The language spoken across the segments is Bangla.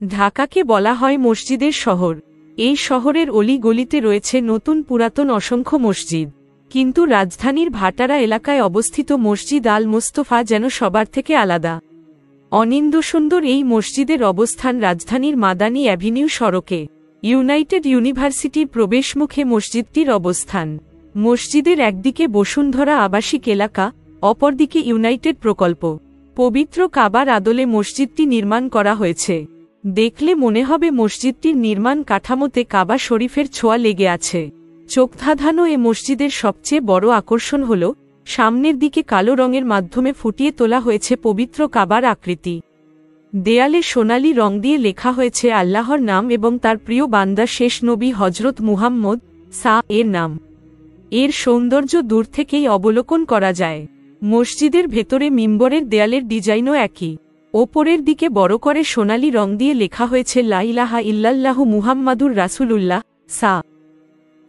ঢাকাকে বলা হয় মসজিদের শহর। এই শহরের অলি গলিতে রয়েছে নতুন পুরাতন অসংখ্য মসজিদ, কিন্তু রাজধানীর ভাটারা এলাকায় অবস্থিত মসজিদ আল মোস্তফা যেন সবার থেকে আলাদা। অনিন্দ্যসুন্দর এই মসজিদের অবস্থান রাজধানীর মাদানী অ্যাভিনিউ সড়কে। ইউনাইটেড ইউনিভার্সিটির প্রবেশমুখে মসজিদটির অবস্থান। মসজিদের একদিকে বসুন্ধরা আবাসিক এলাকা, অপরদিকে ইউনাইটেড প্রকল্প। পবিত্র কাবার আদলে মসজিদটি নির্মাণ করা হয়েছে। দেখলে মনে হবে মসজিদটির নির্মাণ কাঠামোতে কাবা শরীফের ছোঁয়া লেগে আছে। চোখধাঁধানো এ মসজিদের সবচেয়ে বড় আকর্ষণ হল সামনের দিকে কালো রঙের মাধ্যমে ফুটিয়ে তোলা হয়েছে পবিত্র কাবার আকৃতি। দেয়ালে সোনালি রং দিয়ে লেখা হয়েছে আল্লাহর নাম এবং তার প্রিয় বান্দা শেষ নবী হজরত মুহাম্মদ এর নাম। এর সৌন্দর্য দূর থেকেই অবলোকন করা যায়। মসজিদের ভেতরে মিম্বরের দেয়ালের ডিজাইনও একই। ওপরের দিকে বড় করে সোনালি রং দিয়ে লেখা হয়েছে লা ইলাহা ইল্লাল্লাহু মুহাম্মাদুর রাসূলুল্লাহ।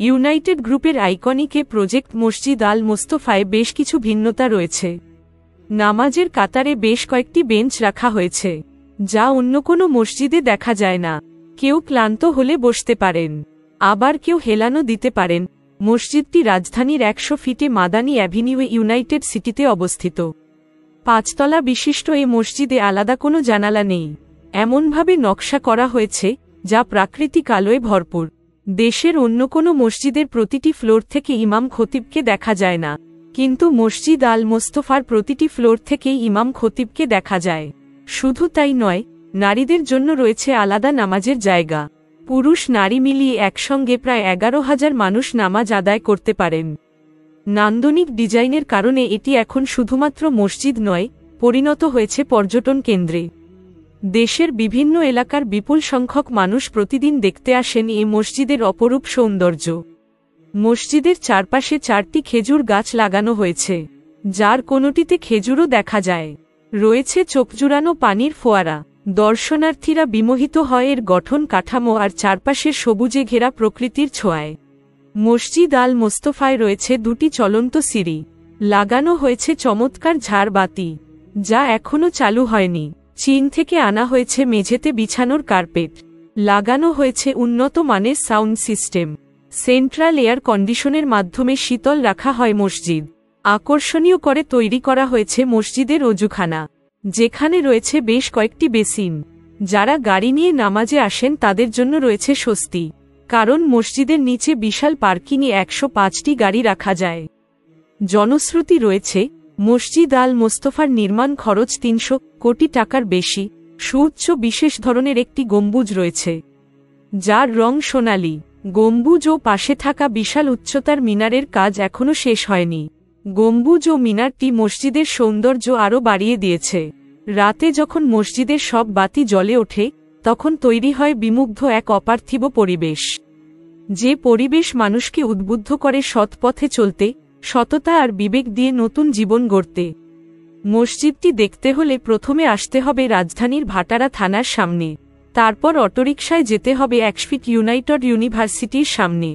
ইউনাইটেড গ্রুপের আইকনিক এ প্রজেক্ট মসজিদ আল মোস্তফায় বেশ কিছু ভিন্নতা রয়েছে। নামাজের কাতারে বেশ কয়েকটি বেঞ্চ রাখা হয়েছে, যা অন্য কোনো মসজিদে দেখা যায় না। কেউ ক্লান্ত হলে বসতে পারেন, আবার কেউ হেলানো দিতে পারেন। মসজিদটি রাজধানীর 100 ফিটে মাদানী অ্যাভিনিউয়ে ইউনাইটেড সিটিতে অবস্থিত। 5 তলা বিশিষ্ট এ মসজিদে আলাদা কোনো জানালা নেই। এমনভাবে নকশা করা হয়েছে যা প্রাকৃতিক আলোয় ভরপুর। দেশের অন্য কোনো মসজিদের প্রতিটি ফ্লোর থেকে ইমাম খতিবকে দেখা যায় না, কিন্তু মসজিদ আল মোস্তফার প্রতিটি ফ্লোর থেকেই ইমাম খতিবকে দেখা যায়। শুধু তাই নয়, নারীদের জন্য রয়েছে আলাদা নামাজের জায়গা। পুরুষ নারী মিলিয়ে একসঙ্গে প্রায় 11,000 মানুষ নামাজ আদায় করতে পারেন। নান্দনিক ডিজাইনের কারণে এটি এখন শুধুমাত্র মসজিদ নয়, পরিণত হয়েছে পর্যটন কেন্দ্রে। দেশের বিভিন্ন এলাকার বিপুল সংখ্যক মানুষ প্রতিদিন দেখতে আসেন এই মসজিদের অপরূপ সৌন্দর্য। মসজিদের চারপাশে 4টি খেজুর গাছ লাগানো হয়েছে, যার কোনোটিতে খেজুরও দেখা যায়। রয়েছে চোখজুড়ানো পানির ফোয়ারা। দর্শনার্থীরা বিমোহিত হয় এর গঠন কাঠামো আর চারপাশের সবুজে ঘেরা প্রকৃতির ছোঁয়ায়। মসজিদ আল মোস্তফায় রয়েছে 2টি চলন্ত সিঁড়ি। লাগানো হয়েছে চমৎকার ঝাড়বাতি, যা এখনও চালু হয়নি। চীন থেকে আনা হয়েছে মেঝেতে বিছানোর কার্পেট। লাগানো হয়েছে উন্নত মানের সাউন্ড সিস্টেম। সেন্ট্রাল এয়ার কন্ডিশনের মাধ্যমে শীতল রাখা হয় মসজিদ। আকর্ষণীয় করে তৈরি করা হয়েছে মসজিদের অজুখানা, যেখানে রয়েছে বেশ কয়েকটি বেসিন। যারা গাড়ি নিয়ে নামাজে আসেন তাদের জন্য রয়েছে স্বস্তি, কারণ মসজিদের নিচে বিশাল পার্কিংয়ে 105টি গাড়ি রাখা যায়। জনশ্রুতি রয়েছে মসজিদ আল মোস্তফার নির্মাণ খরচ 300 কোটি টাকার বেশি। সুউচ্চ বিশেষ ধরনের একটি গম্বুজ রয়েছে, যার রং সোনালী। গম্বুজ ও পাশে থাকা বিশাল উচ্চতার মিনারের কাজ এখনও শেষ হয়নি। গম্বুজ ও মিনারটি মসজিদের সৌন্দর্য আরও বাড়িয়ে দিয়েছে। রাতে যখন মসজিদের সব বাতি জ্বলে ওঠে, তখন তৈরি হয় বিমুগ্ধ এক অপার্থিব পরিবেশ, যে পরিবেশ মানুষকে উদ্বুদ্ধ করে সৎ পথে চলতে, সততা আর বিবেক দিয়ে নতুন জীবন গড়তে। মসজিদটি দেখতে হলে প্রথমে আসতে হবে রাজধানীর ভাটারা থানার সামনে, তারপর অটোরিকশায় যেতে হবে 1 ফিট ইউনাইটেড ইউনিভার্সিটির সামনে।